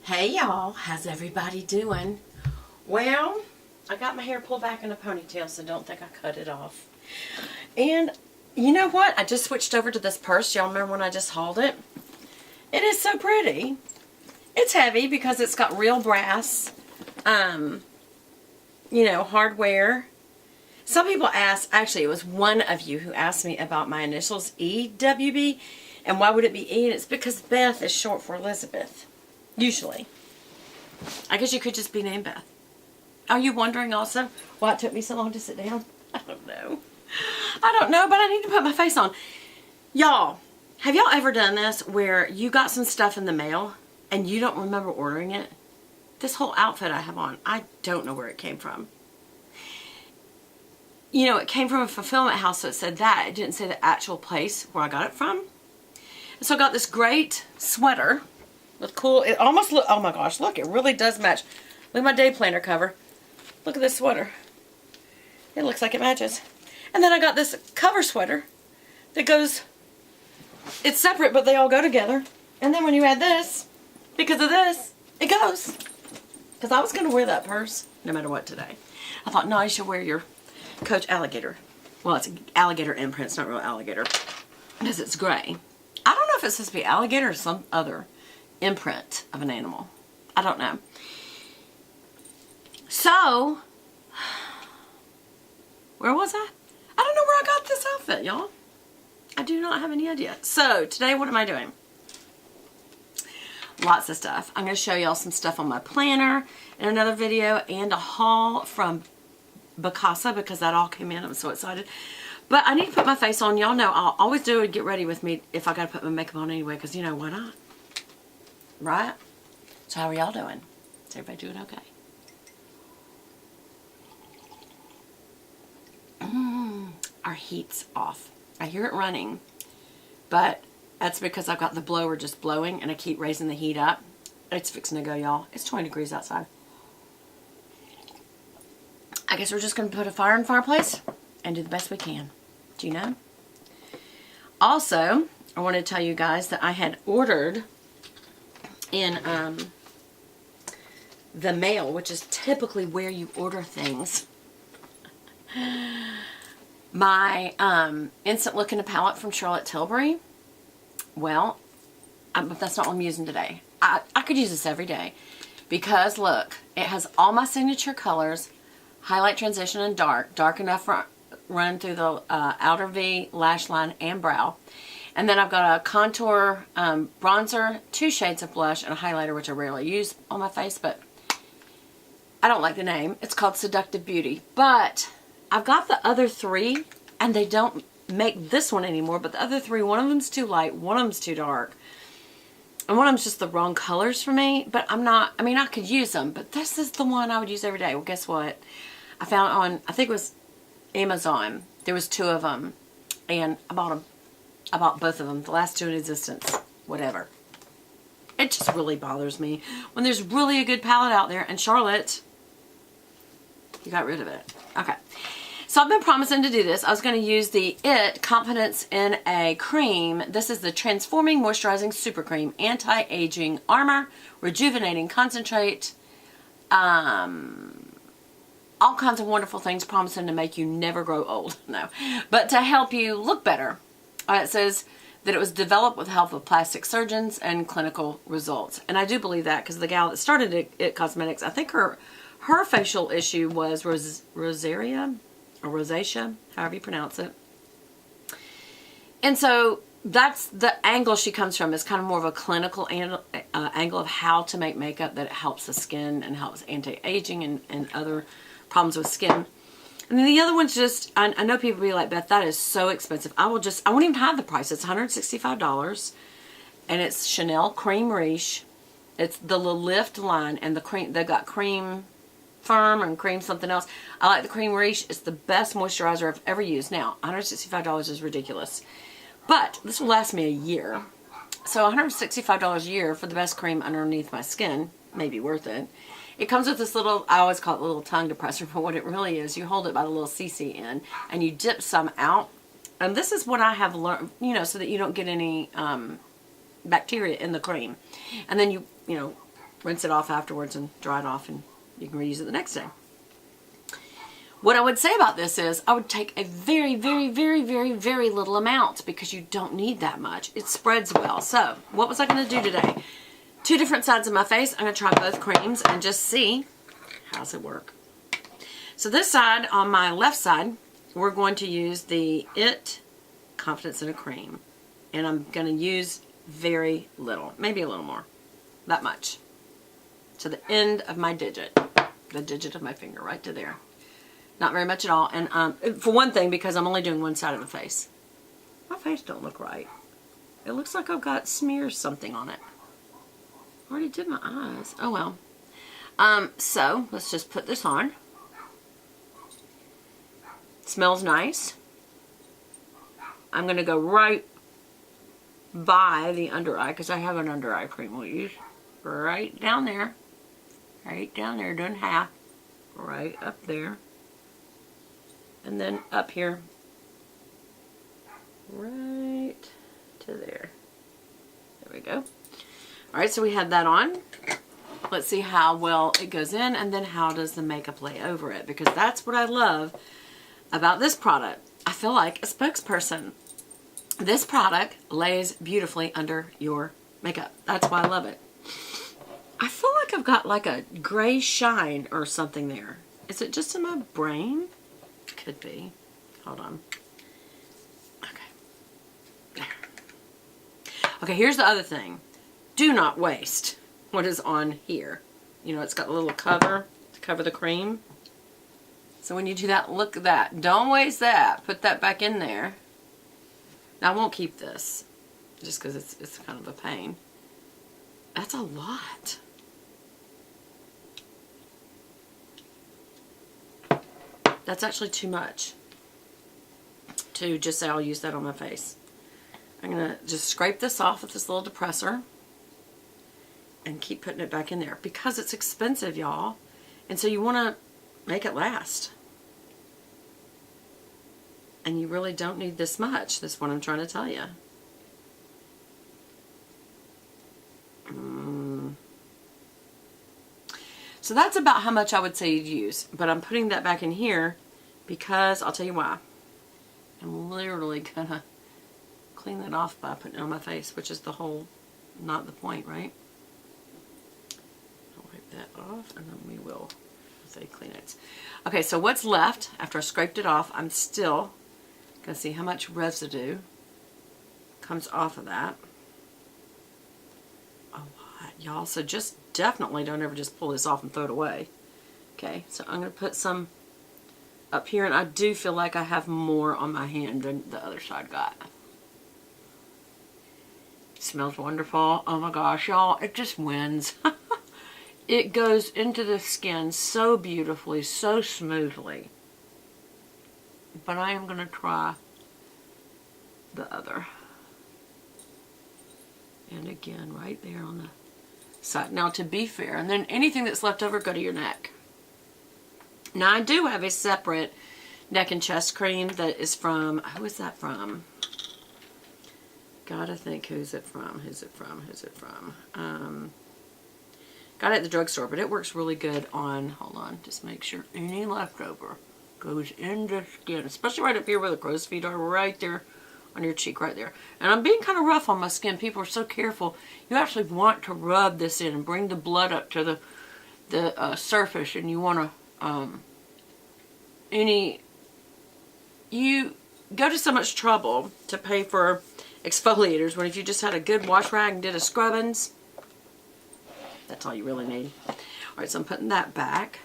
Hey y'all, how's everybody doing? Well, I got my hair pulled back in a ponytail, so don't think I cut it off. And you know what? I just switched over to this purse. Y'all remember when I just hauled it? It is so pretty. It's heavy because it's got real brass, hardware. Some people ask, actually it was one of you who asked me about my initials, EWB, and why would it be E? And it's because Beth is short for Elizabeth. Usually. I guess you could just be named Beth. Are you wondering also why it took me so long to sit down? I don't know. I don't know, but I need to put my face on. Y'all, have y'all ever done this where you got some stuff in the mail and you don't remember ordering it? This whole outfit I have on, I don't know where it came from. You know, it came from a fulfillment house, so it said that. It didn't say the actual place where I got it from. And so I got this great sweater. With cool, it almost look, oh my gosh, look, it really does match. Look at my day planner cover. Look at this sweater. It looks like it matches. And then I got this cover sweater that goes, it's separate, but they all go together. And then when you add this, because of this, it goes. Because I was going to wear that purse, no matter what today. I thought, no, you should wear your Coach alligator. Well, it's alligator imprint, it's not real alligator. Because it's gray. I don't know if it's supposed to be alligator or some other imprint of an animal. I don't know. So, where was I? I don't know where I got this outfit, y'all. I do not have any idea. So, today what am I doing? Lots of stuff. I'm going to show y'all some stuff on my planner in another video and a haul from Bacasa because that all came in. I'm so excited. But I need to put my face on. Y'all know I'll always do it. Get ready with me if I got to put my makeup on anyway because, you know, why not? Right? So how are y'all doing? Is everybody doing okay? Our heat's off. I hear it running, but that's because I've got the blower just blowing and I keep raising the heat up. It's fixing to go, y'all. It's 20 degrees outside. I guess we're just going to put a fire in the fireplace and do the best we can. Do you know? Also, I want to tell you guys that I had ordered in the mail, which is typically where you order things, my Instant Look in a Palette from Charlotte Tilbury. Well, that's not what I'm using today. I could use this every day because look, it has all my signature colors, highlight, transition, and dark enough for run through the outer V, lash line, and brow. And then I've got a contour bronzer, 2 shades of blush, and a highlighter, which I rarely use on my face, but I don't like the name. It's called Seductive Beauty. But I've got the other 3, and they don't make this one anymore, but the other 3, one of them's too light, one of them's too dark, and one of them's just the wrong colors for me, but I'm not, I mean, I could use them, but this is the one I would use every day. Well, guess what? I found on, I think it was Amazon, there was 2 of them, and I bought them. I bought both of them, the last 2 in existence, whatever. It just really bothers me when there's really a good palette out there, and Charlotte, you got rid of it. Okay, so I've been promising to do this. I was going to use the Confidence in a Cream. This is the Transforming Moisturizing Super Cream, Anti-Aging Armor, Rejuvenating Concentrate, all kinds of wonderful things promising to make you never grow old. No, but to help you look better. It says that it was developed with the help of plastic surgeons and clinical results. And I do believe that because the gal that started it Cosmetics, I think her facial issue was rosacea, or rosacea, however you pronounce it. And so that's the angle she comes from, is kind of more of a clinical angle of how to make makeup that it helps the skin and helps anti-aging and other problems with skin. And then the other one's just, I know people be like, Beth, that is so expensive. I won't even hide the price. It's $165. And it's Chanel Cream Riche. It's the Lift line. And the cream, they've got Cream Firm and Cream something else. I like the Cream Riche. It's the best moisturizer I've ever used. Now, $165 is ridiculous. But this will last me a year. So $165 a year for the best cream underneath my skin may be worth it. It comes with this little, I always call it a little tongue depressor, but what it really is, you hold it by the little CC end, and you dip some out. And this is what I have learned, you know, so that you don't get any bacteria in the cream. And then you rinse it off afterwards and dry it off, and you can reuse it the next day. What I would say about this is I would take a very, very, very, very, very little amount because you don't need that much. It spreads well. So what was I going to do today? 2 different sides of my face. I'm going to try both creams and just see how's it work. So this side, on my left side, we're going to use the IT Confidence in a Cream. And I'm going to use very little, maybe a little more, that much. To the end of my digit, the digit of my finger, right to there. Not very much at all. And for one thing, because I'm only doing one side of the face. My face don't look right. It looks like I've got smears something on it. I already did my eyes. Oh well. So let's just put this on. Smells nice. I'm going to go right by the under eye because I have an under eye cream we'll use. Right down there. Right down there, doing half. Right up there. And then up here. Right to there. There we go. Alright, so we had that on. Let's see how well it goes in, and then how does the makeup lay over it, because that's what I love about this product. I feel like a spokesperson. This product lays beautifully under your makeup. That's why I love it. I feel like I've got like a gray shine or something there. Is it just in my brain? Could be. Hold on. Okay. There. Okay, here's the other thing. Do not waste what is on here. You know, it's got a little cover to cover the cream. So when you do that, look at that. Don't waste that. Put that back in there. Now, I won't keep this just because it's kind of a pain. That's a lot. That's actually too much to just say I'll use that on my face. I'm going to just scrape this off with this little depressor and keep putting it back in there because it's expensive, y'all. And so you want to make it last. And you really don't need this much. That's what I'm trying to tell you. So that's about how much I would say you'd use. But I'm putting that back in here because, I'll tell you why. I'm literally going to clean that off by putting it on my face, which is the whole, not the point, right? I'll wipe that off and then we will say clean it. Okay, so what's left after I scraped it off, I'm still going to see how much residue comes off of that. A lot, y'all. So just definitely don't ever just pull this off and throw it away. Okay, so I'm going to put some up here, and I do feel like I have more on my hand than the other side got. It smells wonderful. Oh my gosh, y'all, it just wins. It goes into the skin so beautifully, so smoothly. But I am going to try the other. And again, right there on the side. Now, to be fair, and then anything that's left over, go to your neck. Now, I do have a separate neck and chest cream that is from, who is that from? Gotta think, who's it from? Who's it from? Who's it from? Got it at the drugstore, but it works really good on, hold on, just make sure any leftover goes in the skin, especially right up here where the crow's feet are, right there on your cheek, right there. And I'm being kind of rough on my skin. People are so careful. You actually want to rub this in and bring the blood up to the surface, and you want to, you go to so much trouble to pay for exfoliators when if you just had a good wash rag and did a scrubbings, that's all you really need. Alright, so I'm putting that back.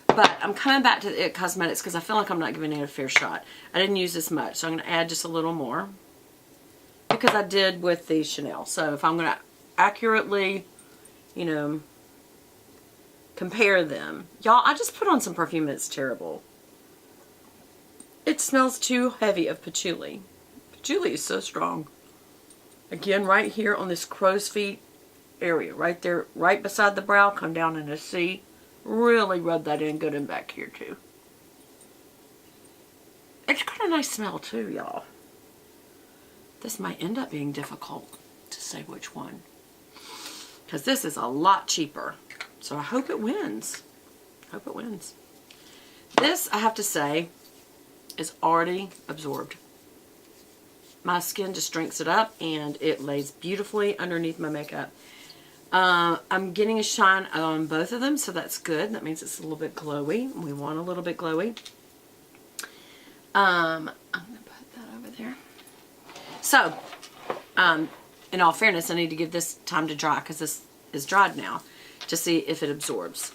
But I'm coming back to the IT Cosmetics because I feel like I'm not giving it a fair shot. I didn't use this much, so I'm going to add just a little more. Because I did with the Chanel. So if I'm going to accurately, you know, compare them. Y'all, I just put on some perfume that's terrible. It smells too heavy of patchouli. Patchouli is so strong. Again, right here on this crow's feet area. Right there, right beside the brow. Come down in a C. Really rub that in good and back here too. It's got a nice smell too, y'all. This might end up being difficult to say which one. because this is a lot cheaper. So I hope it wins. Hope it wins. This, I have to say, is already absorbed. My skin just drinks it up and it lays beautifully underneath my makeup. I'm getting a shine on both of them, so that's good. That means it's a little bit glowy. We want a little bit glowy. I'm going to put that over there. So, in all fairness, I need to give this time to dry because this is dried now to see if it absorbs.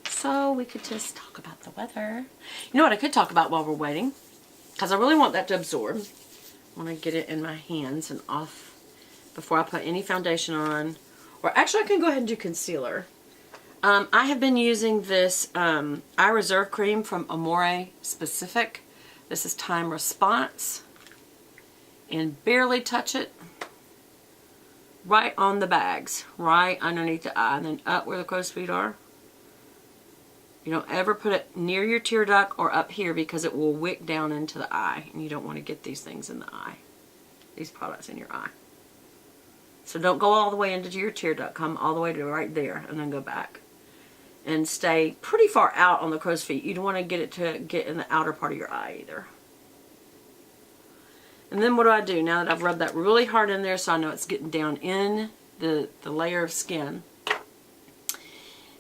So we could just talk about the weather. You know what I could talk about while we're waiting? Because I really want that to absorb. I want to get it in my hands and off before I put any foundation on. Or actually I can go ahead and do concealer. I have been using this Eye Reserve cream from Amore Specific. This is Time Response. And barely touch it. Right on the bags. Right underneath the eye. And then up where the crow's feet are. You don't ever put it near your tear duct or up here because it will wick down into the eye. And you don't want to get these things in the eye. These products in your eye. So don't go all the way into your tear duct. Come all the way to right there and then go back. And stay pretty far out on the crow's feet. You don't want to get it to get in the outer part of your eye either. And then what do? Now that I've rubbed that really hard in there so I know it's getting down in the layer of skin.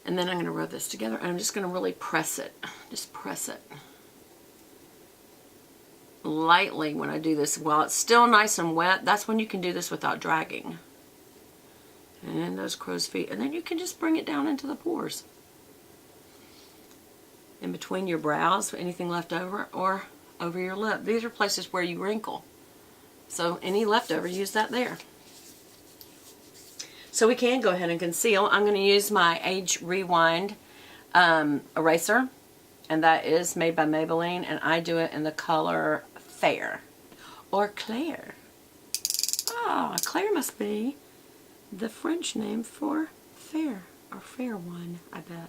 And then I'm going to rub this together and I'm just going to really press it. Just press it. Lightly when I do this. While it's still nice and wet, that's when you can do this without dragging. And then those crow's feet. And then you can just bring it down into the pores. In between your brows, anything left over, or over your lip. These are places where you wrinkle. So any leftover, use that there. So we can go ahead and conceal. I'm going to use my Age Rewind eraser. And that is made by Maybelline. And I do it in the color Fair. Or Claire. Ah, Claire must be the French name for fair. Or fair one, I bet.